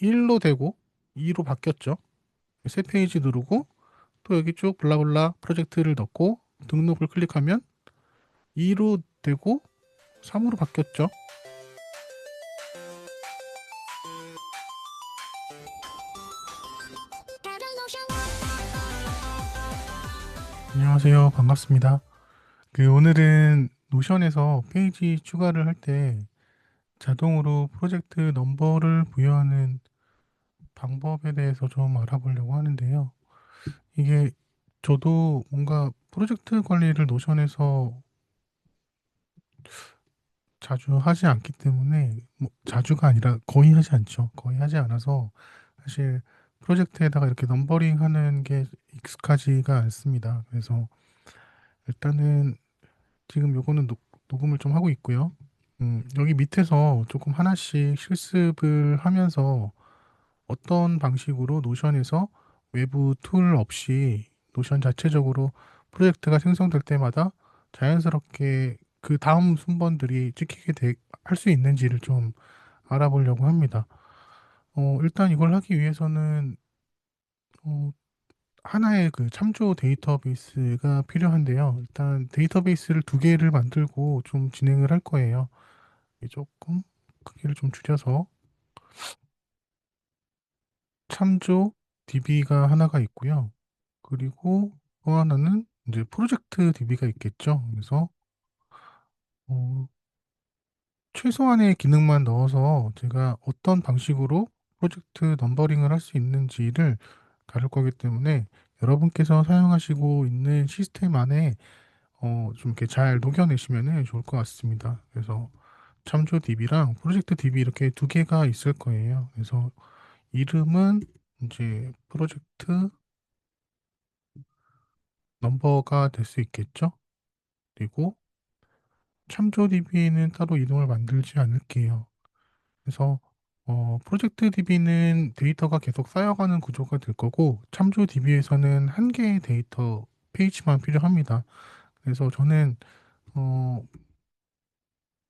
1로 되고 2로 바뀌었죠. 새 페이지 누르고 또 여기 쭉 블라블라 프로젝트를 넣고 등록을 클릭하면 2로 되고 3으로 바뀌었죠. 안녕하세요. 반갑습니다. 오늘은 노션에서 페이지 추가를 할 때 자동으로 프로젝트 넘버를 부여하는 방법에 대해서 좀 알아보려고 하는데요. 이게 저도 뭔가 프로젝트 관리를 노션에서 자주 하지 않기 때문에, 뭐 자주가 아니라 거의 하지 않죠. 거의 하지 않아서 사실 프로젝트에다가 이렇게 넘버링 하는 게 익숙하지가 않습니다. 그래서 일단은 지금 요거는 녹음을 좀 하고 있고요. 여기 밑에서 조금 하나씩 실습을 하면서 어떤 방식으로 노션에서 외부 툴 없이 노션 자체적으로 프로젝트가 생성될 때마다 자연스럽게 그 다음 순번들이 찍히게 할 수 있는지를 좀 알아보려고 합니다. 일단 이걸 하기 위해서는 어, 하나의 그 참조 데이터베이스가 필요한데요. 일단 데이터베이스를 두 개를 만들고 좀 진행을 할 거예요. 조금 크기를 좀 줄여서 참조 DB가 하나가 있고요. 그리고 또 하나는 이제 프로젝트 DB가 있겠죠. 그래서 어, 최소한의 기능만 넣어서 제가 어떤 방식으로 프로젝트 넘버링을 할 수 있는지를 다룰 거기 때문에 여러분께서 사용하시고 있는 시스템 안에 좀 이렇게 잘 녹여내시면 좋을 것 같습니다. 그래서 참조 DB랑 프로젝트 DB 이렇게 두 개가 있을 거예요. 그래서 이름은 이제 프로젝트 넘버가 될 수 있겠죠. 그리고 참조 DB는 따로 이름을 만들지 않을게요. 그래서 프로젝트 DB는 데이터가 계속 쌓여가는 구조가 될 거고 참조 DB에서는 한 개의 데이터 페이지만 필요합니다. 그래서 저는 어,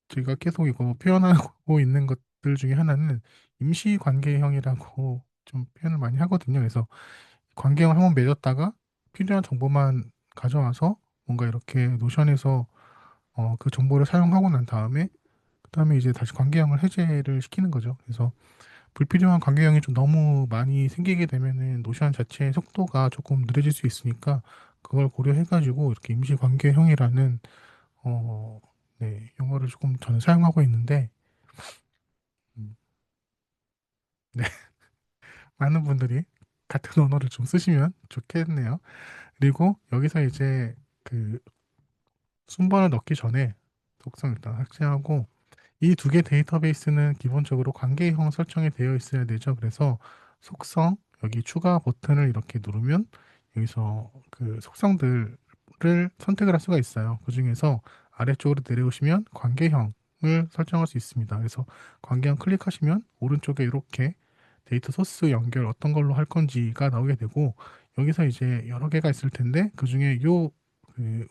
제가 계속 이거 표현하고 있는 것들 중에 하나는 임시 관계형이라고 좀 표현을 많이 하거든요. 그래서 관계형 한번 맺었다가 필요한 정보만 가져와서 뭔가 이렇게 노션에서 그 정보를 사용하고 난 다음에 그다음에 이제 다시 관계형을 해제를 시키는 거죠. 그래서 불필요한 관계형이 좀 너무 많이 생기게 되면은 노션 자체의 속도가 조금 느려질 수 있으니까 그걸 고려해가지고 이렇게 임시 관계형이라는 네, 용어를 조금 저는 사용하고 있는데 음, 네, 많은 분들이 같은 언어를 좀 쓰시면 좋겠네요. 그리고 여기서 이제 그 순번을 넣기 전에 속성 일단 삭제하고 이 두 개 데이터베이스는 기본적으로 관계형 설정이 되어 있어야 되죠. 그래서 속성 여기 추가 버튼을 이렇게 누르면 여기서 그 속성들을 선택을 할 수가 있어요. 그 중에서 아래쪽으로 내려오시면 관계형을 설정할 수 있습니다. 그래서 관계형 클릭하시면 오른쪽에 이렇게 데이터 소스 연결 어떤 걸로 할 건지가 나오게 되고 여기서 이제 여러 개가 있을 텐데 그 중에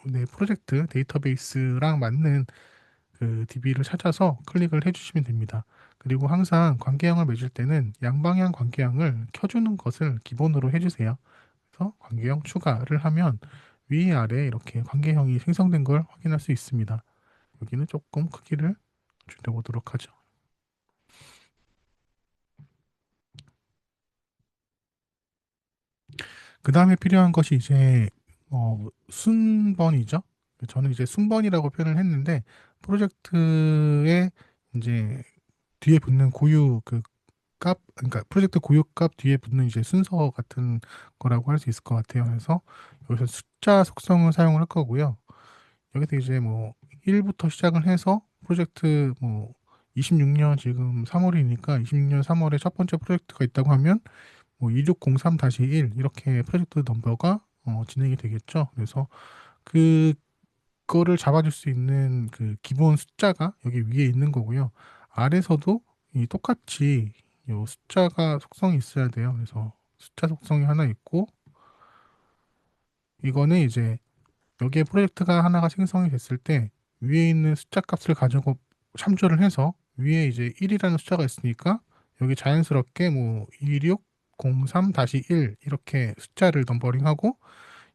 내 프로젝트 데이터베이스랑 맞는 그 DB를 찾아서 클릭을 해주시면 됩니다. 그리고 항상 관계형을 맺을 때는 양방향 관계형을 켜주는 것을 기본으로 해주세요. 그래서 관계형 추가를 하면 위아래 이렇게 관계형이 생성된 걸 확인할 수 있습니다. 여기는 조금 크기를 줄여보도록 하죠. 그 다음에 필요한 것이 이제 순번이죠. 저는 이제 순번이라고 표현을 했는데 프로젝트에 이제 뒤에 붙는 고유 그 값, 그러니까 프로젝트 고유 값 뒤에 붙는 이제 순서 같은 거라고 할 수 있을 것 같아요. 그래서 여기서 숫자 속성을 사용을 할 거고요. 여기서 이제 뭐 1부터 시작을 해서 프로젝트 뭐 26년 지금 3월이니까 26년 3월에 첫 번째 프로젝트가 있다고 하면 뭐 2603-1 이렇게 프로젝트 넘버가 진행이 되겠죠. 그래서 그거를 잡아줄 수 있는 그 기본 숫자가 여기 위에 있는 거고요. 아래서도 이 똑같이 요 숫자가 속성이 있어야 돼요. 그래서 숫자 속성이 하나 있고 이거는 이제 여기에 프로젝트가 하나가 생성이 됐을 때 위에 있는 숫자 값을 가지고 참조를 해서 위에 이제 1이라는 숫자가 있으니까 여기 자연스럽게 뭐 2603-1 이렇게 숫자를 넘버링하고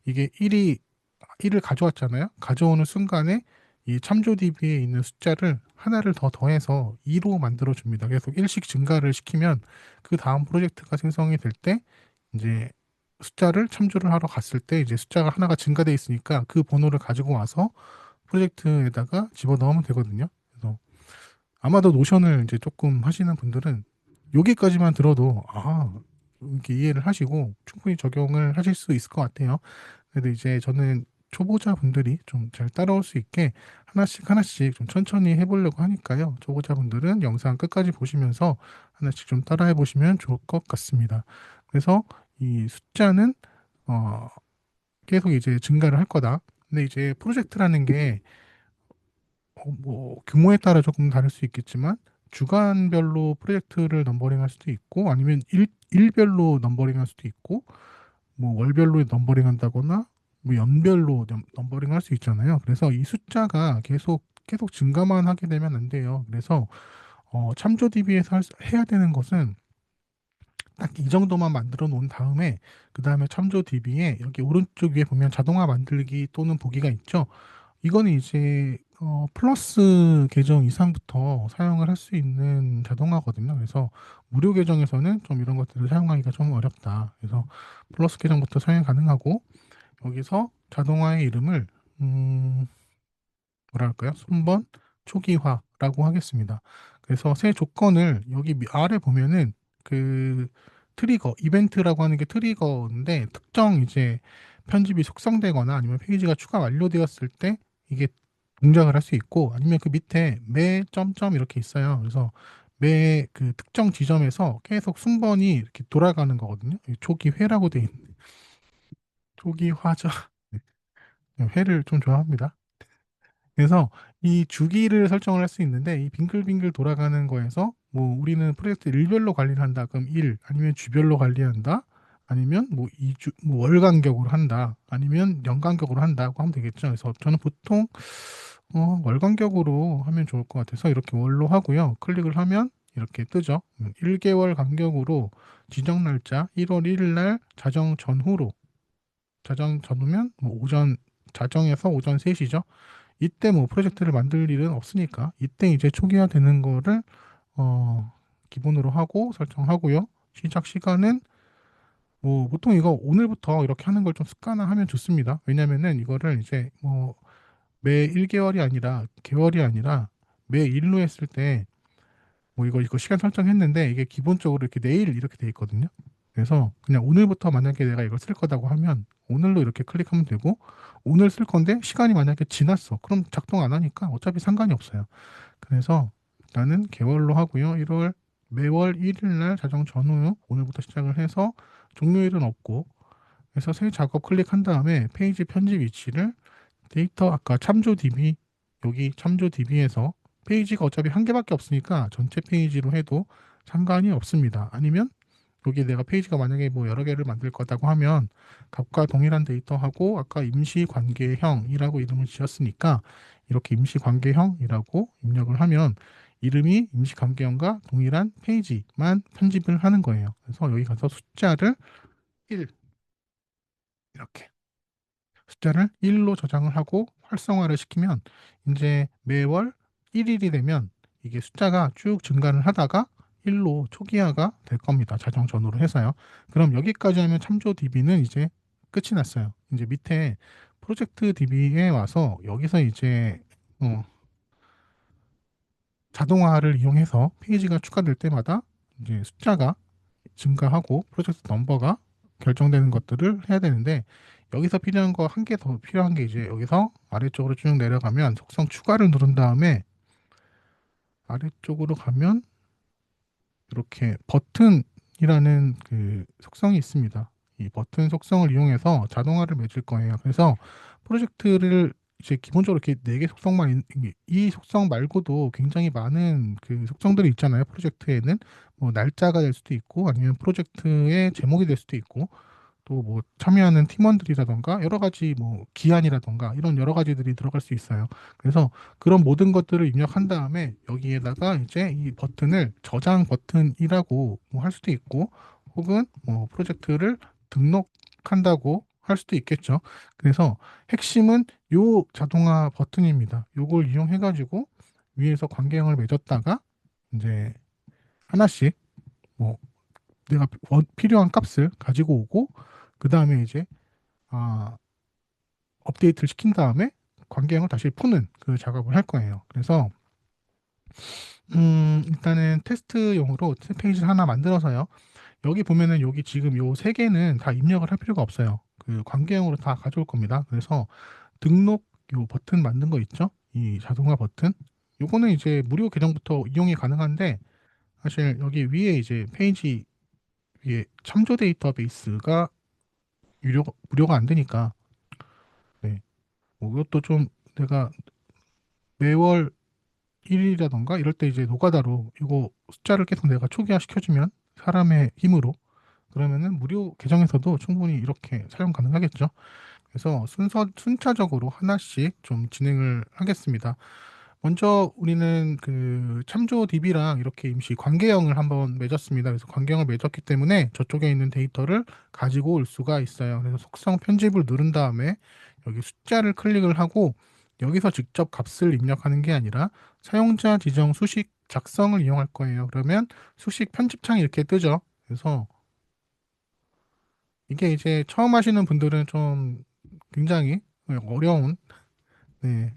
이게 1을 가져왔잖아요. 가져오는 순간에 이 참조 DB에 있는 숫자를 하나를 더 더해서 2로 만들어 줍니다. 계속 1씩 증가를 시키면 그 다음 프로젝트가 생성이 될 때 이제 숫자를 참조를 하러 갔을 때 이제 숫자가 하나가 증가돼 있으니까 그 번호를 가지고 와서 프로젝트에다가 집어넣으면 되거든요. 그래서 아마도 노션을 이제 조금 하시는 분들은 여기까지만 들어도 이렇게 이해를 하시고 충분히 적용을 하실 수 있을 것 같아요. 그래도 이제 저는 초보자분들이 좀 잘 따라올 수 있게 하나씩 하나씩 좀 천천히 해보려고 하니까요. 초보자분들은 영상 끝까지 보시면서 하나씩 좀 따라해 보시면 좋을 것 같습니다. 그래서 이 숫자는 어, 계속 이제 증가를 할 거다. 근데 이제 프로젝트라는 게 뭐 규모에 따라 조금 다를 수 있겠지만 주간별로 프로젝트를 넘버링 할 수도 있고 아니면 일별로 넘버링 할 수도 있고 뭐 월별로 넘버링 한다거나 뭐 연별로 넘버링 할 수 있잖아요. 그래서 이 숫자가 계속 증가만 하게 되면 안 돼요. 그래서 참조 DB에서 해야 되는 것은 딱 이 정도만 만들어 놓은 다음에 그 다음에 참조 DB에 여기 오른쪽 위에 보면 자동화 만들기 또는 보기가 있죠. 이거는 이제 플러스 계정 이상부터 사용을 할 수 있는 자동화거든요. 그래서 무료 계정에서는 좀 이런 것들을 사용하기가 좀 어렵다. 그래서 플러스 계정부터 사용 가능하고 여기서 자동화의 이름을 뭐랄까요? 순번 초기화라고 하겠습니다. 그래서 새 조건을 여기 아래 보면은 그 트리거, 이벤트라고 하는 게 트리거인데 특정 이제 편집이 속성되거나 아니면 페이지가 추가 완료되었을 때 이게 동작을 할 수 있고 아니면 그 밑에 매 점점 이렇게 있어요. 그래서 매 그 특정 지점에서 계속 순번이 이렇게 돌아가는 거거든요. 초기회라고 돼 있는 초기화죠. 네, 회를 좀 좋아합니다. 그래서 이 주기를 설정을 할 수 있는데 이 빙글빙글 돌아가는 거에서 뭐 우리는 프로젝트 일별로 관리를 한다. 그럼 일 아니면 주별로 관리한다. 아니면 뭐 이주 뭐 월 간격으로 한다. 아니면 년 간격으로 한다고 하면 되겠죠. 그래서 저는 보통 월 간격으로 하면 좋을 것 같아서 이렇게 월로 하고요. 클릭을 하면 이렇게 뜨죠. 1개월 간격으로 지정 날짜 1월 1일 날 자정 전후면 뭐 오전 자정에서 오전 3시죠. 이때 뭐 프로젝트를 만들 일은 없으니까 이때 이제 초기화 되는 거를 어, 기본으로 하고 설정하고요. 시작 시간은 뭐 보통 이거 오늘부터 이렇게 하는 걸 좀 습관화하면 좋습니다. 왜냐면은 이거를 이제 뭐 매 1개월이 아니라 개월이 아니라 매 일로 했을 때 뭐 이거 시간 설정했는데 이게 기본적으로 이렇게 내일 이렇게 돼 있거든요. 그래서 그냥 오늘부터 만약에 내가 이걸 쓸 거다고 하면 오늘로 이렇게 클릭하면 되고 오늘 쓸 건데 시간이 만약에 지났어. 그럼 작동 안 하니까 어차피 상관이 없어요. 그래서 나는 개월로 하고요. 1월 매월 1일 날 자정 전후 오늘부터 시작을 해서 종료일은 없고 그래서 새 작업 클릭한 다음에 페이지 편집 위치를 데이터 아까 참조 DB 여기 참조 DB에서 페이지가 어차피 한 개밖에 없으니까 전체 페이지로 해도 상관이 없습니다. 아니면 여기 내가 페이지가 만약에 뭐 여러 개를 만들 거다고 하면 값과 동일한 데이터하고 아까 임시 관계형이라고 이름을 지었으니까 이렇게 임시 관계형이라고 입력을 하면 이름이 임시 관계형과 동일한 페이지만 편집을 하는 거예요. 그래서 여기 가서 숫자를 1 이렇게 숫자를 1로 저장을 하고 활성화를 시키면 이제 매월 1일이 되면 이게 숫자가 쭉 증가를 하다가 1로 초기화가 될 겁니다. 자정 전후로 해서요. 그럼 여기까지 하면 참조 DB는 이제 끝이 났어요. 이제 밑에 프로젝트 DB에 와서 여기서 이제 어, 자동화를 이용해서 페이지가 추가될 때마다 이제 숫자가 증가하고 프로젝트 넘버가 결정되는 것들을 해야 되는데 여기서 필요한 거 한 개 더 필요한 게 이제 여기서 아래쪽으로 쭉 내려가면 속성 추가를 누른 다음에 아래쪽으로 가면 이렇게 버튼이라는 그 속성이 있습니다. 이 버튼 속성을 이용해서 자동화를 맺을 거예요. 그래서 프로젝트를 이제 기본적으로 이렇게 네 개 속성만 이 속성 말고도 굉장히 많은 그 속성들이 있잖아요. 프로젝트에는 뭐 날짜가 될 수도 있고 아니면 프로젝트의 제목이 될 수도 있고 또 뭐 참여하는 팀원들이라던가 여러 가지 뭐 기한이라던가 이런 여러 가지들이 들어갈 수 있어요. 그래서 그런 모든 것들을 입력한 다음에 여기에다가 이제 이 버튼을 저장 버튼이라고 뭐 할 수도 있고 혹은 뭐 프로젝트를 등록한다고 할 수도 있겠죠. 그래서 핵심은 요 자동화 버튼입니다. 요걸 이용해 가지고 위에서 관계형을 맺었다가 이제 하나씩 뭐 내가 필요한 값을 가지고 오고 그 다음에 이제 아, 업데이트를 시킨 다음에 관계형을 다시 푸는 그 작업을 할 거예요. 그래서 일단은 테스트용으로 페이지를 하나 만들어서요. 여기 보면은 여기 지금 요 세 개는 다 입력을 할 필요가 없어요. 그 관계형으로 다 가져올 겁니다. 그래서 등록 요 버튼 만든 거 있죠? 이 자동화 버튼. 요거는 이제 무료 계정부터 이용이 가능한데 사실 여기 위에 이제 페이지 위에 참조 데이터베이스가 무료가 안 되니까 네. 뭐 이것도 좀 내가 매월 1일이라던가 이럴 때 이제 노가다로 이거 숫자를 계속 내가 초기화 시켜주면 사람의 힘으로 그러면은 무료 계정에서도 충분히 이렇게 사용 가능하겠죠. 그래서 순차적으로 하나씩 좀 진행을 하겠습니다. 먼저 우리는 그 참조 DB랑 이렇게 임시 관계형을 한번 맺었습니다. 그래서 관계형을 맺었기 때문에 저쪽에 있는 데이터를 가지고 올 수가 있어요. 그래서 속성 편집을 누른 다음에 여기 숫자를 클릭을 하고 여기서 직접 값을 입력하는 게 아니라 사용자 지정 수식 작성을 이용할 거예요. 그러면 수식 편집창이 이렇게 뜨죠. 그래서 이게 이제 처음 하시는 분들은 좀 굉장히 어려운 네,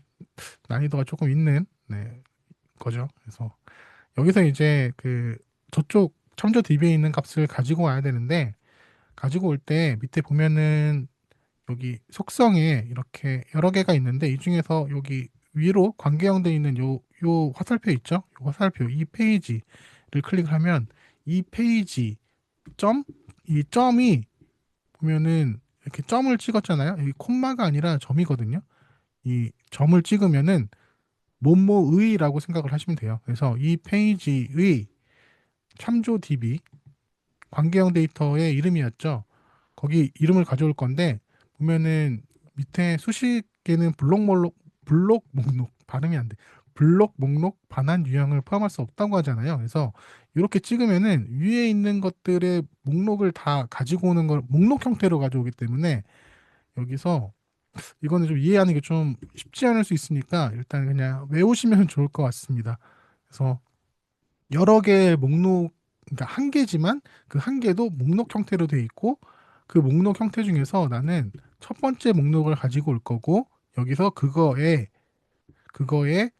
난이도가 조금 있는 거죠. 그래서 여기서 이제 그 저쪽 참조 DB에 있는 값을 가지고 와야 되는데 가지고 올 때 밑에 보면은 여기 속성에 이렇게 여러 개가 있는데 이 중에서 여기 위로 관계형 돼 있는 요 화살표 있죠? 요 화살표 이 페이지를 클릭하면 이 페이지 이 점이 보면은 이렇게 점을 찍었잖아요. 여기 콤마가 아니라 점이거든요. 이 점을 찍으면은 뭐뭐의라고 생각을 하시면 돼요. 그래서 이 페이지의 참조 DB 관계형 데이터의 이름이었죠. 거기 이름을 가져올 건데 보면은 밑에 수식에는 블록 목록 발음이 안 돼. 블록 목록 반환 유형을 포함할 수 없다고 하잖아요. 그래서 이렇게 찍으면은 위에 있는 것들의 목록을 다 가지고 오는 걸 목록 형태로 가져오기 때문에 여기서 이거는 좀 이해하는 게 좀 쉽지 않을 수 있으니까 일단 그냥 외우시면 좋을 것 같습니다. 그래서 여러 개의 목록, 그러니까 한 개지만 그 한 개도 목록 형태로 돼 있고 그 목록 형태 중에서 나는 첫 번째 목록을 가지고 올 거고 여기서 그거에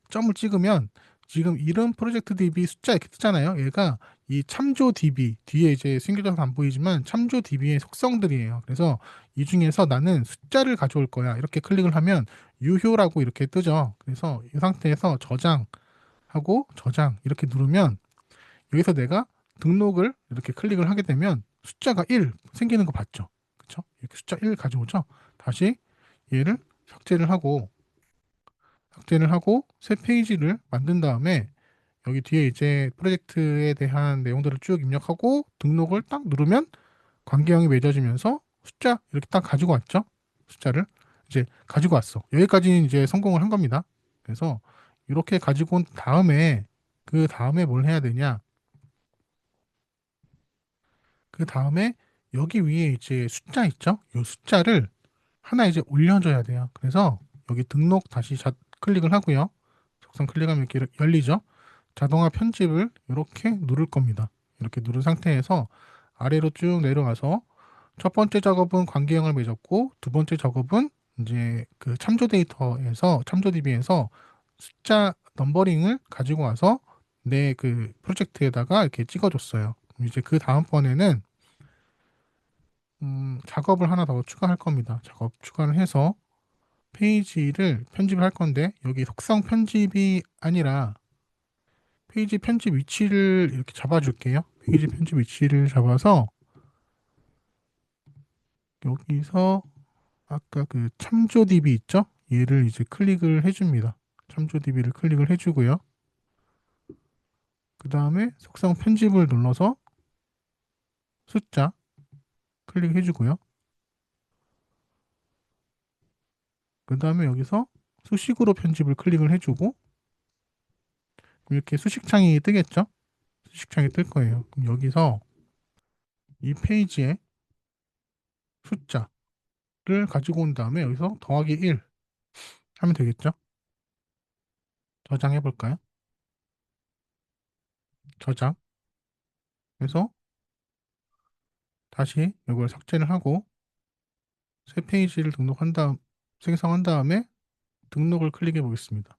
점을 찍으면 지금 이름 프로젝트 DB 숫자 이렇게 뜨잖아요. 얘가 이 참조 DB 뒤에 이제 숨겨져서 안 보이지만 참조 DB의 속성들이에요. 그래서 이 중에서 나는 숫자를 가져올 거야. 이렇게 클릭을 하면 유효라고 이렇게 뜨죠. 그래서 이 상태에서 저장하고 저장 이렇게 누르면 여기서 내가 등록을 이렇게 클릭을 하게 되면 숫자가 1 생기는 거 봤죠? 그쵸? 이렇게 숫자 1 가져오죠? 다시 얘를 삭제를 하고 새 페이지를 만든 다음에 여기 뒤에 이제 프로젝트에 대한 내용들을 쭉 입력하고 등록을 딱 누르면 관계형이 맺어지면서 숫자 이렇게 딱 가지고 왔죠? 숫자를 이제 가지고 왔어. 여기까지는 이제 성공을 한 겁니다. 그래서 이렇게 가지고 온 다음에 그 다음에 뭘 해야 되냐? 그 다음에 여기 위에 이제 숫자 있죠? 이 숫자를 하나 이제 올려줘야 돼요. 그래서 여기 등록 다시 클릭을 하고요. 속성 클릭하면 이렇게 열리죠? 자동화 편집을 이렇게 누를 겁니다. 이렇게 누른 상태에서 아래로 쭉 내려와서 첫 번째 작업은 관계형을 맺었고 두 번째 작업은 이제 그 참조 DB에서 숫자 넘버링을 가지고 와서 내 그 프로젝트에다가 이렇게 찍어줬어요. 이제 그 다음번에는 작업을 하나 더 추가할 겁니다. 작업 추가를 해서 페이지를 편집을 할 건데 여기 속성 편집이 아니라 페이지 편집 위치를 이렇게 잡아줄게요. 페이지 편집 위치를 잡아서 여기서 아까 그 참조 DB 있죠? 얘를 이제 클릭을 해줍니다. 참조 DB를 클릭을 해주고요. 그 다음에 속성 편집을 눌러서 숫자 클릭해주고요. 그 다음에 여기서 수식으로 편집을 클릭을 해주고 이렇게 수식창이 뜨겠죠? 수식창이 뜰 거예요. 그럼 여기서 이 페이지에 숫자를 가지고 온 다음에 여기서 더하기 1 하면 되겠죠? 저장해 볼까요? 저장. 그래서 다시 이걸 삭제를 하고 새 페이지를 등록한 다음 생성한 다음에 등록을 클릭해 보겠습니다.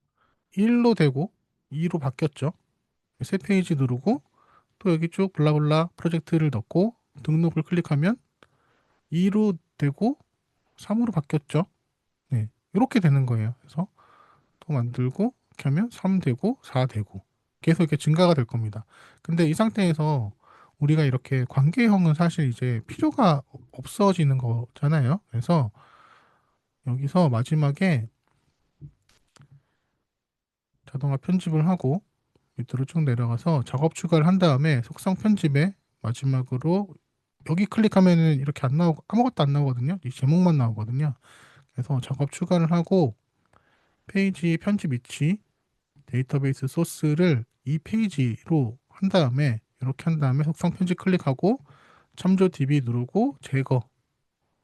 1로 되고 2로 바뀌었죠. 새 페이지 누르고 또 여기 쭉 블라블라 프로젝트를 넣고 등록을 클릭하면 2로 되고 3으로 바뀌었죠. 네, 이렇게 되는 거예요. 그래서 또 만들고 이렇게 하면 3 되고 4 되고 계속 이렇게 증가가 될 겁니다. 근데 이 상태에서 우리가 이렇게 관계형은 사실 이제 필요가 없어지는 거잖아요. 그래서 여기서 마지막에 자동화 편집을 하고 밑으로 쭉 내려가서 작업 추가를 한 다음에 속성 편집에 마지막으로 여기 클릭하면은 이렇게 안 나오고 아무것도 안 나오거든요. 이 제목만 나오거든요. 그래서 작업 추가를 하고 페이지 편집 위치 데이터베이스 소스를 이 페이지로 한 다음에 이렇게 한 다음에 속성 편집 클릭하고 참조 DB 누르고 제거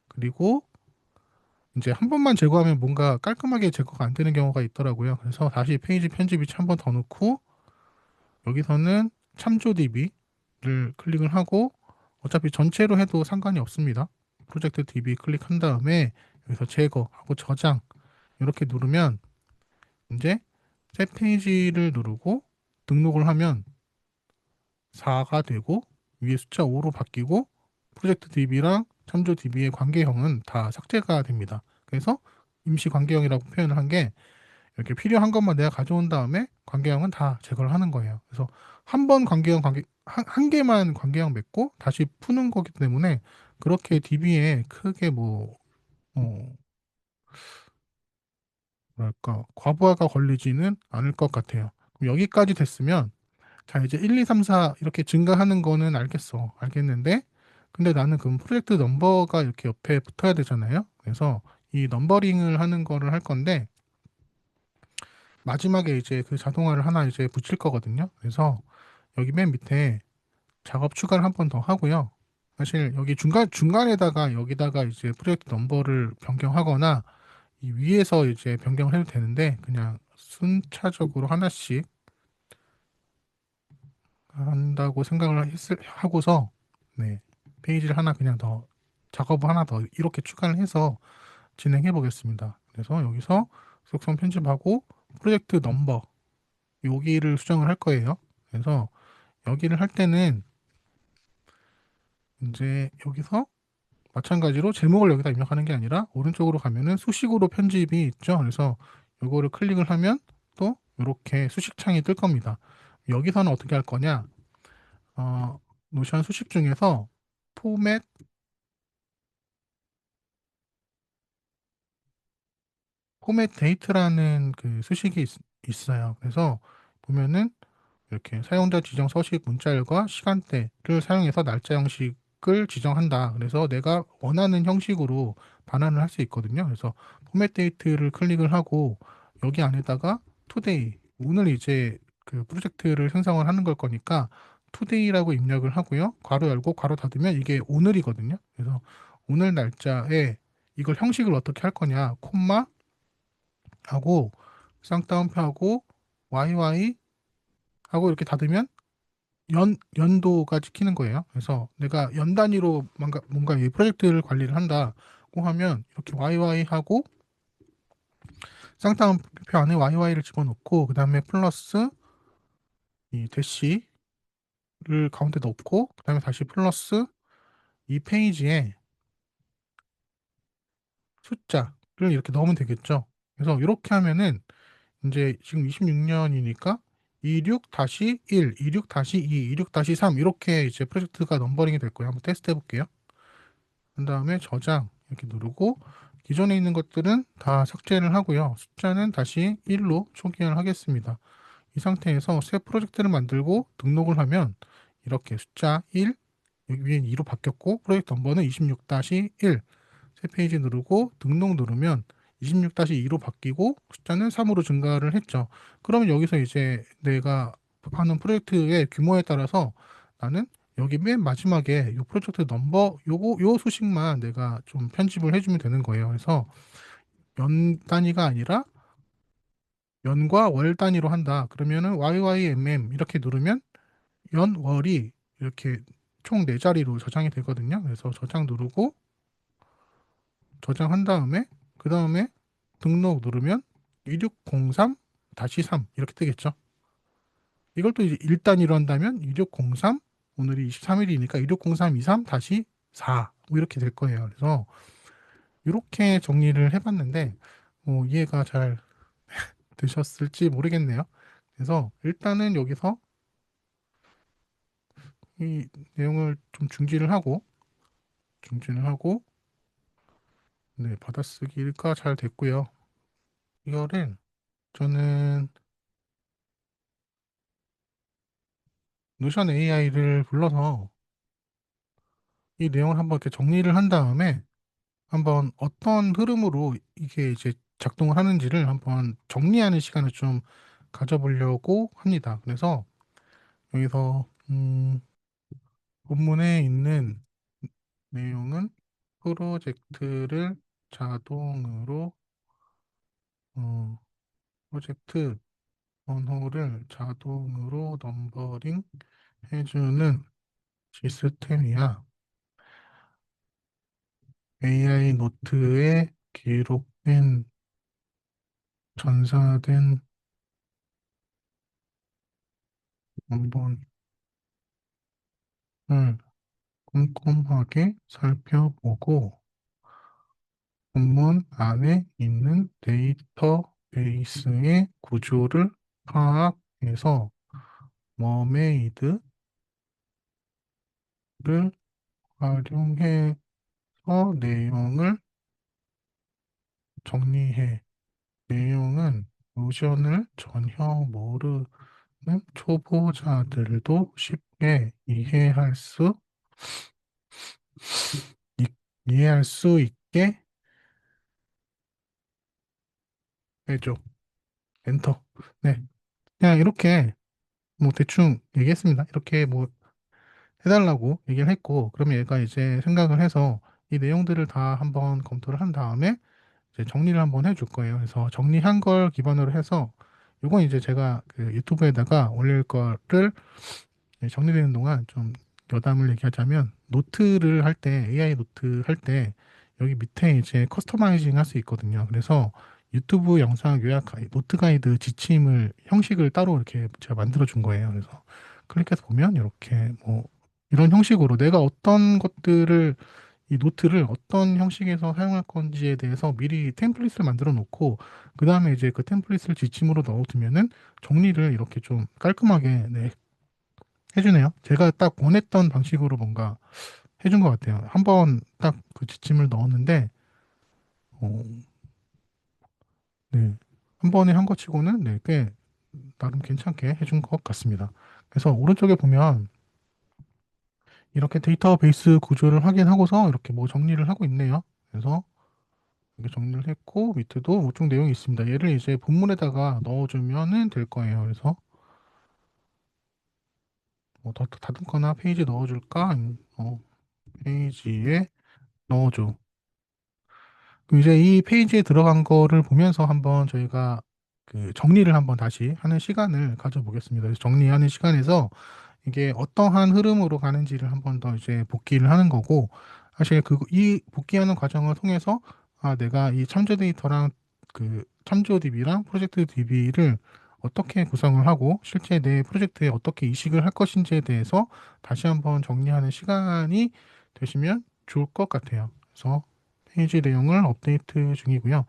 그리고 이제 한 번만 제거하면 뭔가 깔끔하게 제거가 안 되는 경우가 있더라고요. 그래서 다시 페이지 편집 위치 한 번 더 넣고 여기서는 참조 DB를 클릭을 하고 어차피 전체로 해도 상관이 없습니다. 프로젝트 DB 클릭한 다음에 여기서 제거하고 저장 이렇게 누르면 이제 새 페이지를 누르고 등록을 하면 4가 되고 위에 숫자 5로 바뀌고 프로젝트 DB랑 참조 DB의 관계형은 다 삭제가 됩니다. 그래서 임시 관계형이라고 표현을 한 게 이렇게 필요한 것만 내가 가져온 다음에 관계형은 다 제거를 하는 거예요. 그래서 한 번 한 개만 관계형 맺고 다시 푸는 거기 때문에 그렇게 DB에 크게 뭐랄까 과부하가 걸리지는 않을 것 같아요. 그럼 여기까지 됐으면 자, 이제 1, 2, 3, 4 이렇게 증가하는 거는 알겠어. 알겠는데, 근데 나는 그럼 프로젝트 넘버가 이렇게 옆에 붙어야 되잖아요. 그래서 이 넘버링을 하는 거를 할 건데, 마지막에 이제 그 자동화를 하나 이제 붙일 거거든요. 그래서 여기 맨 밑에 작업 추가를 한 번 더 하고요. 사실 여기 중간에다가 여기다가 이제 프로젝트 넘버를 변경하거나 이 위에서 이제 변경을 해도 되는데, 그냥 순차적으로 하나씩 한다고 생각을 하고서 네, 페이지를 하나 그냥 더 작업을 하나 더 이렇게 추가를 해서 진행해 보겠습니다. 그래서 여기서 속성 편집하고 프로젝트 넘버 여기를 수정을 할 거예요. 그래서 여기를 할 때는 이제 여기서 마찬가지로 제목을 여기다 입력하는 게 아니라 오른쪽으로 가면은 수식으로 편집이 있죠. 그래서 이거를 클릭을 하면 또 이렇게 수식창이 뜰 겁니다. 여기서는 어떻게 할 거냐? 어, 노션 수식 중에서 포맷 포맷 데이트라는 그 수식이 있어요. 그래서 보면은 이렇게 사용자 지정 서식 문자열과 시간대를 사용해서 날짜 형식을 지정한다. 그래서 내가 원하는 형식으로 반환을 할 수 있거든요. 그래서 포맷 데이트를 클릭을 하고 여기 안에다가 투데이 오늘 이제 그 프로젝트를 생성을 하는 걸 거니까 투데이라고 입력을 하고요. 괄호 열고 괄호 닫으면 이게 오늘이거든요. 그래서 오늘 날짜에 이걸 형식을 어떻게 할 거냐, 콤마 하고 쌍따옴표하고 YY 하고 이렇게 닫으면 연도가 찍히는 거예요. 그래서 내가 연 단위로 뭔가 이 프로젝트를 관리를 한다고 하면 이렇게 YY 하고 쌍따옴표 안에 YY를 집어넣고 그 다음에 플러스 이 대시를 가운데 넣고 그 다음에 다시 플러스 이 페이지에 숫자를 이렇게 넣으면 되겠죠. 그래서 이렇게 하면은 이제 지금 26년이니까 26-1, 26-2, 26-3 이렇게 이제 프로젝트가 넘버링이 될 거예요. 한번 테스트 해볼게요. 그 다음에 저장 이렇게 누르고 기존에 있는 것들은 다 삭제를 하고요. 숫자는 다시 1로 초기화를 하겠습니다. 이 상태에서 새 프로젝트를 만들고 등록을 하면 이렇게 숫자 1, 여기 위엔 2로 바뀌었고 프로젝트 넘버는 26-1 새 페이지 누르고 등록 누르면 26-2로 바뀌고 숫자는 3으로 증가를 했죠. 그러면 여기서 이제 내가 하는 프로젝트의 규모에 따라서 나는 여기 맨 마지막에 요 프로젝트 넘버 요 수식만 내가 좀 편집을 해주면 되는 거예요. 그래서 연 단위가 아니라 연과 월 단위로 한다. 그러면은 YYMM 이렇게 누르면 연, 월이 이렇게 총 네 자리로 저장이 되거든요. 그래서 저장 누르고 저장한 다음에 그 다음에 등록 누르면 2603-3 이렇게 뜨겠죠. 이걸 또 이제 1단위로 한다면 2603 오늘이 23일이니까 2603-23-4 뭐 이렇게 될 거예요. 그래서 이렇게 정리를 해봤는데 이해가 잘 되셨을지 모르겠네요. 그래서 일단은 여기서 이 내용을 좀 중지를 하고 네, 받아쓰기가 잘 됐고요. 이거를 저는 노션 AI를 불러서 이 내용을 한번 이렇게 정리를 한 다음에 한번 어떤 흐름으로 이게 이제 작동을 하는지를 한번 정리하는 시간을 좀 가져보려고 합니다. 그래서 여기서 본문에 있는 내용은 프로젝트를 자동으로 어, 프로젝트 번호를 자동으로 넘버링 해주는 시스템이야. AI 노트에 기록된 전사된 원본을 꼼꼼하게 살펴보고 본문 안에 있는 데이터베이스의 구조를 파악해서 머메이드를 활용해서 내용을 정리해. 내용은 노션을 전혀 모르는 초보자들도 쉽게 있- 이해할 수 있게 해줘. 엔터. 네. 그냥 이렇게 뭐 대충 얘기했습니다. 이렇게 뭐 해달라고 얘기를 했고, 그러면 얘가 이제 생각을 해서 이 내용들을 다 한번 검토를 한 다음에 이제 정리를 한번 해줄 거예요. 그래서 정리한 걸 기반으로 해서 이건 이제 제가 그 유튜브에다가 올릴 거를 정리되는 동안 좀 여담을 얘기하자면 노트를 할 때, AI 노트 할 때 여기 밑에 이제 커스터마이징 할 수 있거든요. 그래서 유튜브 영상 요약 노트 가이드 지침을 형식을 따로 이렇게 제가 만들어 준 거예요. 그래서 클릭해서 보면 이렇게 뭐 이런 형식으로 내가 어떤 것들을 이 노트를 어떤 형식에서 사용할 건지에 대해서 미리 템플릿을 만들어 놓고 그 다음에 이제 그 템플릿을 지침으로 넣어두면은 정리를 이렇게 좀 깔끔하게 네, 해주네요. 제가 딱 원했던 방식으로 뭔가 해준 것 같아요. 한번 딱 그 지침을 넣었는데, 어, 네. 한 번에 한 것 치고는 네, 꽤 나름 괜찮게 해준 것 같습니다. 그래서 오른쪽에 보면 이렇게 데이터베이스 구조를 확인하고서 이렇게 뭐 정리를 하고 있네요. 그래서 이렇게 정리를 했고 밑에도 우측 내용이 있습니다. 얘를 이제 본문에다가 넣어주면은 될 거예요. 그래서 뭐 더 다듬거나 페이지 넣어줄까? 페이지에 넣어줘. 그럼 이제 이 페이지에 들어간 거를 보면서 한번 저희가 그 정리를 한번 다시 하는 시간을 가져보겠습니다. 그래서 정리하는 시간에서 이게 어떠한 흐름으로 가는지를 한번 더 이제 복기를 하는 거고, 사실 이 복기하는 과정을 통해서 내가 이 참조 데이터랑 그 참조 DB랑 프로젝트 DB를 어떻게 구성을 하고 실제 내 프로젝트에 어떻게 이식을 할 것인지에 대해서 다시 한번 정리하는 시간이 되시면 좋을 것 같아요. 그래서 페이지 내용을 업데이트 중이고요.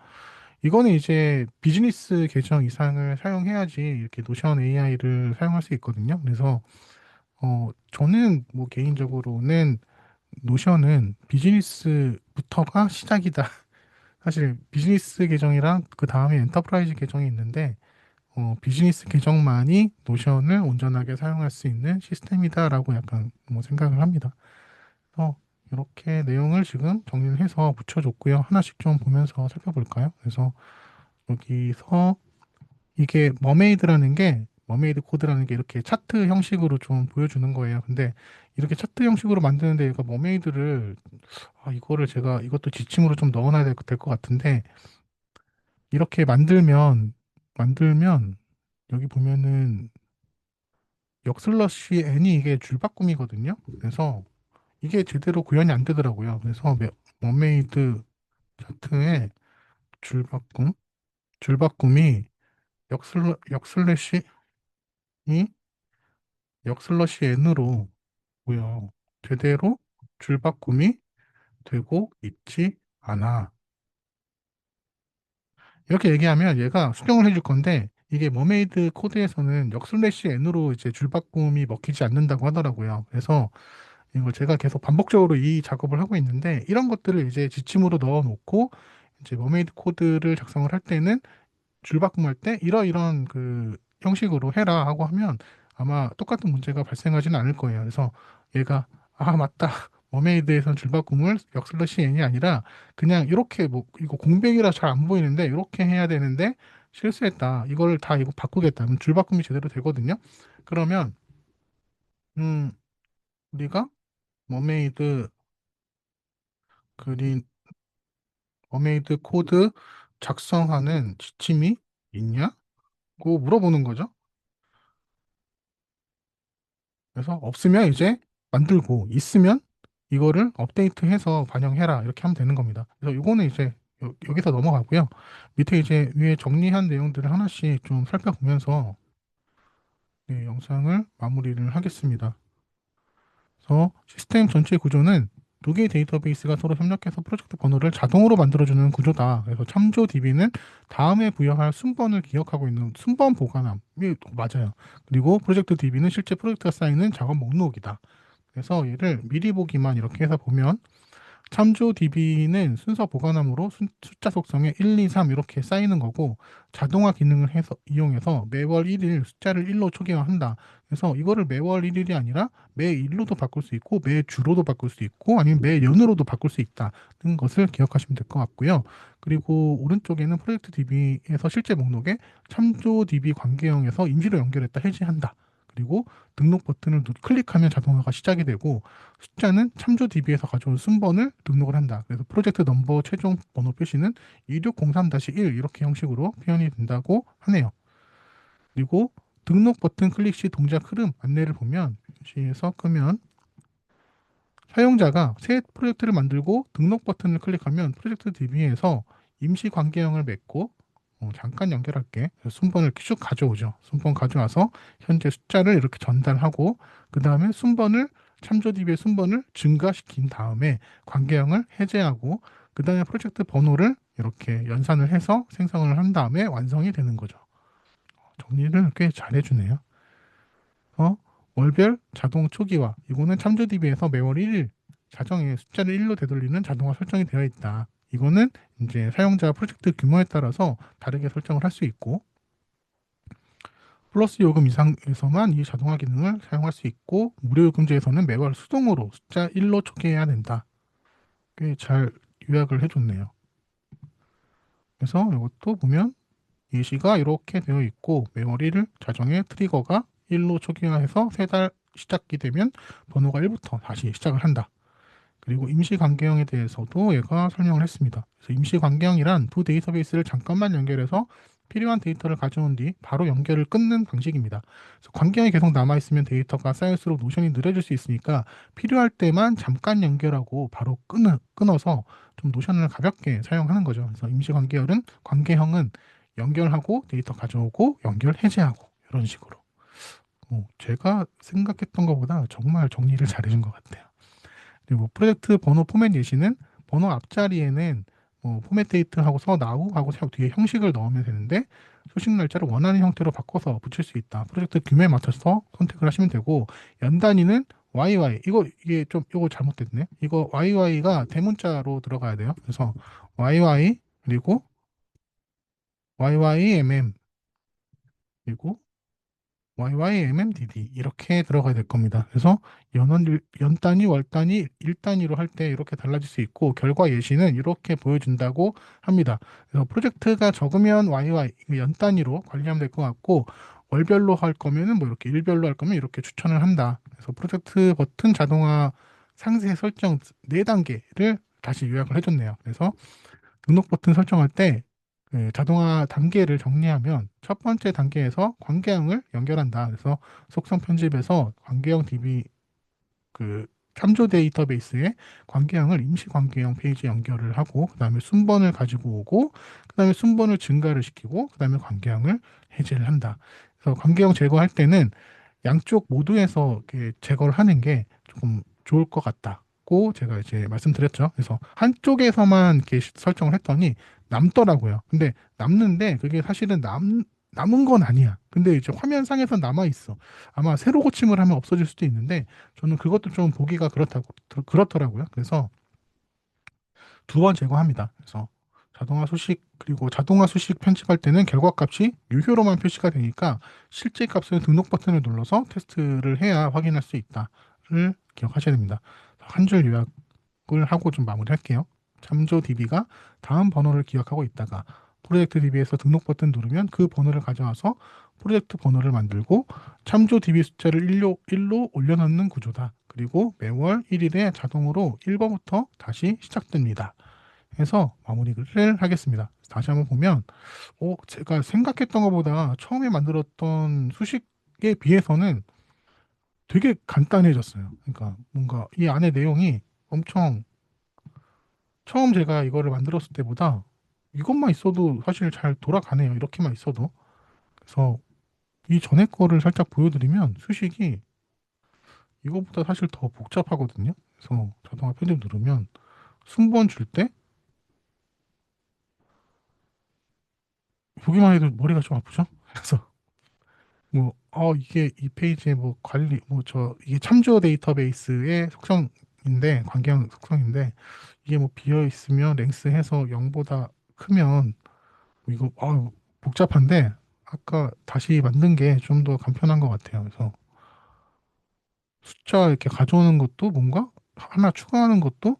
이거는 이제 비즈니스 계정 이상을 사용해야지 이렇게 노션 AI를 사용할 수 있거든요. 그래서 저는 뭐 개인적으로는 노션은 비즈니스부터가 시작이다. 사실 비즈니스 계정이랑 그 다음에 엔터프라이즈 계정이 있는데 비즈니스 계정만이 노션을 온전하게 사용할 수 있는 시스템이다라고 약간 뭐 생각을 합니다. 이렇게 내용을 지금 정리를 해서 붙여줬고요. 하나씩 좀 보면서 살펴볼까요? 그래서 여기서 이게 머메이드 코드라는 게 이렇게 차트 형식으로 좀 보여주는 거예요. 근데 이렇게 차트 형식으로 만드는데 얘가 머메이드를 이거를 제가 이것도 지침으로 좀 넣어놔야 될 것 같은데 이렇게 만들면 여기 보면은 역슬러시 n이 이게 줄바꿈이거든요. 그래서 이게 제대로 구현이 안 되더라고요. 그래서 머메이드 차트에 줄바꿈 줄바꿈이 역슬래시 이 역슬러시 n으로 고요. 제대로 줄바꿈이 되고 있지 않아. 이렇게 얘기하면 얘가 수정을 해줄 건데 이게 머메이드 코드에서는 역슬래시 n으로 이제 줄바꿈이 먹히지 않는다고 하더라고요. 그래서 이걸 제가 계속 반복적으로 이 작업을 하고 있는데 이런 것들을 이제 지침으로 넣어 놓고 이제 머메이드 코드를 작성을 할 때는 줄바꿈할 때 이러이런 그 형식으로 해라 하고 하면 아마 똑같은 문제가 발생하지는 않을 거예요. 그래서 얘가 맞다. 머메이드에선 줄바꿈을 역슬러시 n이 아니라 그냥 이렇게 뭐 이거 공백이라 잘 안 보이는데 이렇게 해야 되는데 실수했다. 이걸 다 이거 바꾸겠다. 그럼 줄바꿈이 제대로 되거든요. 그러면 음 우리가 머메이드 그린 머메이드 코드 작성하는 지침이 있냐고 물어보는 거죠. 그래서 없으면 이제 만들고 있으면 이거를 업데이트해서 반영해라 이렇게 하면 되는 겁니다. 그래서 이거는 이제 여기서 넘어가고요. 밑에 이제 위에 정리한 내용들을 하나씩 좀 살펴보면서 네, 영상을 마무리를 하겠습니다. 그래서 시스템 전체 구조는 두 개의 데이터베이스가 서로 협력해서 프로젝트 번호를 자동으로 만들어주는 구조다. 그래서 참조 DB는 다음에 부여할 순번을 기억하고 있는 순번 보관함이 맞아요. 그리고 프로젝트 DB는 실제 프로젝트가 쌓이는 작업 목록이다. 그래서 얘를 미리 보기만 이렇게 해서 보면 참조 DB는 순서 보관함으로 숫자 속성에 1, 2, 3 이렇게 쌓이는 거고 자동화 기능을 이용해서 매월 1일 숫자를 1로 초기화한다. 그래서 이거를 매월 1일이 아니라 매일로도 바꿀 수 있고 매주로도 바꿀 수 있고 아니면 매년으로도 바꿀 수 있다는 것을 기억하시면 될 것 같고요. 그리고 오른쪽에는 프로젝트 DB에서 실제 목록에 참조 DB 관계형에서 임시로 연결했다 해제한다. 그리고 등록 버튼을 클릭하면 자동화가 시작이 되고 숫자는 참조 DB에서 가져온 순번을 등록을 한다. 그래서 프로젝트 넘버 최종 번호 표시는 2603-1 이렇게 형식으로 표현이 된다고 하네요. 그리고 등록 버튼 클릭 시 동작 흐름 안내를 보면 표시에서 끄면 사용자가 새 프로젝트를 만들고 등록 버튼을 클릭하면 프로젝트 DB에서 임시 관계형을 맺고 잠깐 연결할게. 순번을 이렇게 쭉 가져오죠. 순번 가져와서 현재 숫자를 이렇게 전달하고 그 다음에 참조 DB의 순번을 증가시킨 다음에 관계형을 해제하고 그 다음에 프로젝트 번호를 이렇게 연산을 해서 생성을 한 다음에 완성이 되는 거죠. 정리를 꽤 잘 해주네요. 어? 월별 자동 초기화. 이거는 참조 DB에서 매월 1일 자정에 숫자를 1로 되돌리는 자동화 설정이 되어 있다. 이거는 이제 사용자 프로젝트 규모에 따라서 다르게 설정을 할 수 있고 플러스 요금 이상에서만 이 자동화 기능을 사용할 수 있고 무료 요금제에서는 매월 수동으로 숫자 1로 초기화해야 된다. 꽤 잘 요약을 해줬네요. 그래서 이것도 보면 예시가 이렇게 되어 있고 매월 1일 자정에 트리거가 1로 초기화해서 세 달 시작이 되면 번호가 1부터 다시 시작을 한다. 그리고 임시 관계형에 대해서도 얘가 설명을 했습니다. 그래서 임시 관계형이란 두 데이터베이스를 잠깐만 연결해서 필요한 데이터를 가져온 뒤 바로 연결을 끊는 방식입니다. 그래서 관계형이 계속 남아있으면 데이터가 쌓일수록 노션이 느려질 수 있으니까 필요할 때만 잠깐 연결하고 바로 끊어서 좀 노션을 가볍게 사용하는 거죠. 그래서 임시 관계형은 연결하고 데이터 가져오고 연결 해제하고 이런 식으로. 제가 생각했던 것보다 정말 정리를 잘해준 것 같아요. 그리고 프로젝트 번호 포맷 예시는 번호 앞자리에는 포맷 데이트 하고 서 나우 하고 뒤에 형식을 넣으면 되는데 소식 날짜를 원하는 형태로 바꿔서 붙일 수 있다. 프로젝트 규모에 맞춰서 선택을 하시면 되고 연 단위는 YY 이게 좀 이거 잘못됐네. 이거 YY가 대문자로 들어가야 돼요. 그래서 YY 그리고 YYMM 그리고 YYMMDD 이렇게 들어가야 될 겁니다. 그래서 연 단위, 월 단위, 일 단위로 할 때 이렇게 달라질 수 있고 결과 예시는 이렇게 보여준다고 합니다. 그래서 프로젝트가 적으면 YY 연 단위로 관리하면 될 것 같고 월별로 할 거면은 뭐 이렇게 일별로 할 거면 이렇게 추천을 한다. 그래서 프로젝트 버튼 자동화 상세 설정 4단계를 다시 요약을 해줬네요. 그래서 등록 버튼 설정할 때 그 자동화 단계를 정리하면 첫 번째 단계에서 관계형을 연결한다. 그래서 속성 편집에서 관계형 DB 그 참조 데이터베이스에 관계형을 임시 관계형 페이지에 연결을 하고 그다음에 순번을 가지고 오고 그다음에 순번을 증가를 시키고 그다음에 관계형을 해제를 한다. 그래서 관계형 제거할 때는 양쪽 모두에서 이렇게 제거를 하는 게 조금 좋을 것 같다고 제가 이제 말씀드렸죠. 그래서 한쪽에서만 이렇게 설정을 했더니 남더라고요. 근데 남는데 그게 사실은 남은 건 아니야. 근데 이제 화면상에서 남아 있어. 아마 새로 고침을 하면 없어질 수도 있는데 저는 그것도 좀 보기가 그렇더라고요. 그래서 2번 제거합니다. 그래서 자동화 수식 그리고 자동화 수식 편집할 때는 결과값이 유효로만 표시가 되니까 실제 값은 등록 버튼을 눌러서 테스트를 해야 확인할 수 있다를 기억하셔야 됩니다. 한 줄 요약을 하고 좀 마무리할게요. 참조 DB가 다음 번호를 기억하고 있다가 프로젝트 DB에서 등록 버튼 누르면 그 번호를 가져와서 프로젝트 번호를 만들고 참조 DB 숫자를 1로 올려놓는 구조다. 그리고 매월 1일에 자동으로 1번부터 다시 시작됩니다. 해서 마무리를 하겠습니다. 다시 한번 보면, 제가 생각했던 것보다 처음에 만들었던 수식에 비해서는 되게 간단해졌어요. 그러니까 뭔가 이 안에 내용이 엄청 처음 제가 이거를 만들었을 때보다 이것만 있어도 사실 잘 돌아가네요. 이렇게만 있어도. 그래서 이 전에 거를 살짝 보여드리면 수식이 이거보다 사실 더 복잡하거든요. 그래서 자동화 편집 누르면 순번 줄 때 보기만 해도 머리가 좀 아프죠? 그래서 뭐, 이게 이 페이지에 뭐 관리, 이게 참조 데이터베이스의 속성인데, 관계형 속성인데, 이게 뭐 비어 있으면 랭스 해서 0보다 크면, 이거, 복잡한데, 아까 다시 만든 게 좀 더 간편한 것 같아요. 그래서 숫자 이렇게 가져오는 것도 뭔가 하나 추가하는 것도,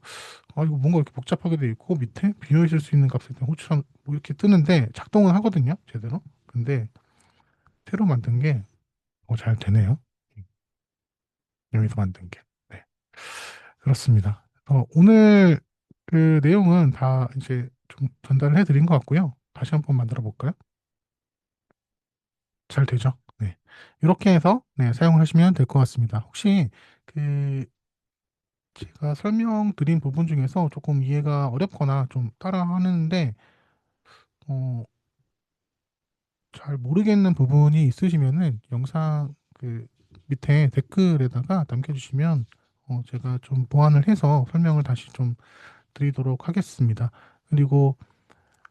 이거 뭔가 이렇게 복잡하게 돼 있고, 밑에 비어 있을 수 있는 값에 대한 호출함, 뭐 이렇게 뜨는데, 작동은 하거든요, 제대로. 근데 새로 만든 게, 잘 되네요. 여기서 만든 게. 네. 그렇습니다. 오늘 그 내용은 다 이제 좀 전달을 해드린 것 같고요. 다시 한번 만들어 볼까요? 잘 되죠? 네. 이렇게 해서 네, 사용을 하시면 될 것 같습니다. 혹시 그 제가 설명드린 부분 중에서 조금 이해가 어렵거나 좀 따라하는데 어, 잘 모르겠는 부분이 있으시면은 영상 그 밑에 댓글에다가 남겨주시면 제가 좀 보완을 해서 설명을 다시 좀 드리도록 하겠습니다. 그리고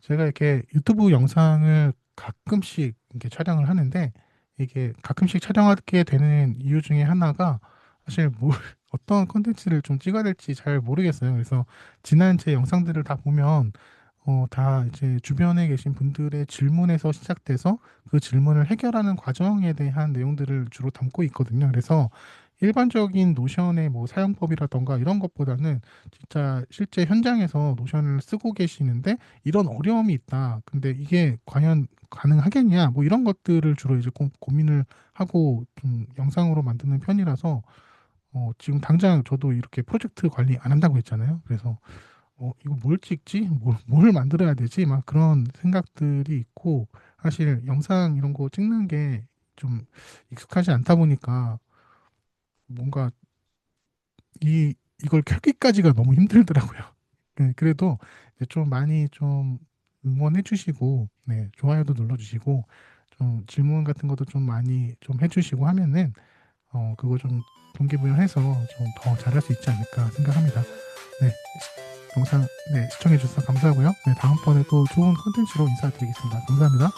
제가 이렇게 유튜브 영상을 가끔씩 이렇게 촬영을 하는데 이게 가끔씩 촬영하게 되는 이유 중에 하나가 사실 어떤 컨텐츠를 좀 찍어야 될지 잘 모르겠어요. 그래서 지난 제 영상들을 다 보면 다 이제 주변에 계신 분들의 질문에서 시작돼서 그 질문을 해결하는 과정에 대한 내용들을 주로 담고 있거든요. 그래서 일반적인 노션의 뭐 사용법이라던가 이런 것보다는 진짜 실제 현장에서 노션을 쓰고 계시는데 이런 어려움이 있다. 근데 이게 과연 가능하겠냐? 뭐 이런 것들을 주로 이제 고민을 하고 좀 영상으로 만드는 편이라서 지금 당장 저도 이렇게 프로젝트 관리 안 한다고 했잖아요. 그래서 이거 뭘 찍지? 뭘 만들어야 되지? 막 그런 생각들이 있고, 사실 영상 이런 거 찍는 게 좀 익숙하지 않다 보니까 뭔가 이걸 켜기까지가 너무 힘들더라고요. 네, 그래도 이제 좀 많이 좀 응원해 주시고, 네, 좋아요도 눌러주시고, 좀 질문 같은 것도 좀 많이 좀 해주시고 하면은, 그거 좀 동기부여해서 좀 더 잘할 수 있지 않을까 생각합니다. 네, 영상 네, 시청해 주셔서 감사하고요. 네, 다음번에 또 좋은 콘텐츠로 인사드리겠습니다. 감사합니다.